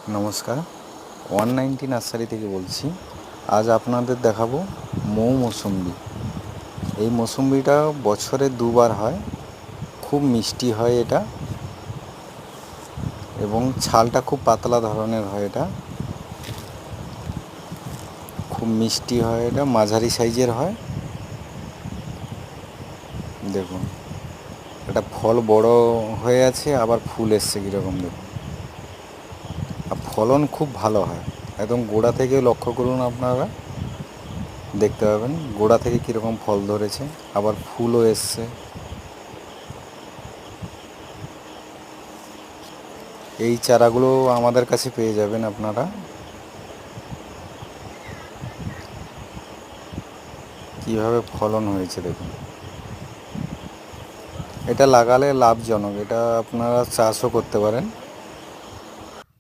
নমস্কার, 190 নার্সারি থেকে বলছি। আজ আপনাদের দেখাবো মৌসুম্বি। এই মৌসুম্বিটা বছরে দুবার হয়, খুব মিষ্টি হয় এটা, এবং ছালটা খুব পাতলা ধরনের হয়। এটা খুব মিষ্টি হয়, এটা মাঝারি সাইজের হয়। দেখুন, এটা ফল বড় হয়ে আছে, আবার ফুল এসছে কীরকম দেখুন। আর ফলন খুব ভালো হয়, একদম গোড়া থেকে লক্ষ্য করুন, আপনারা দেখতে পাবেন গোড়া থেকে কীরকম ফল ধরেছে, আবার ফুলও এসছে। এই চারাগুলো আমাদের কাছে পেয়ে যাবেন আপনারা। কিভাবে ফলন হয়েছে দেখুন। এটা লাগালে লাভজনক, এটা আপনারা চাষও করতে পারেন।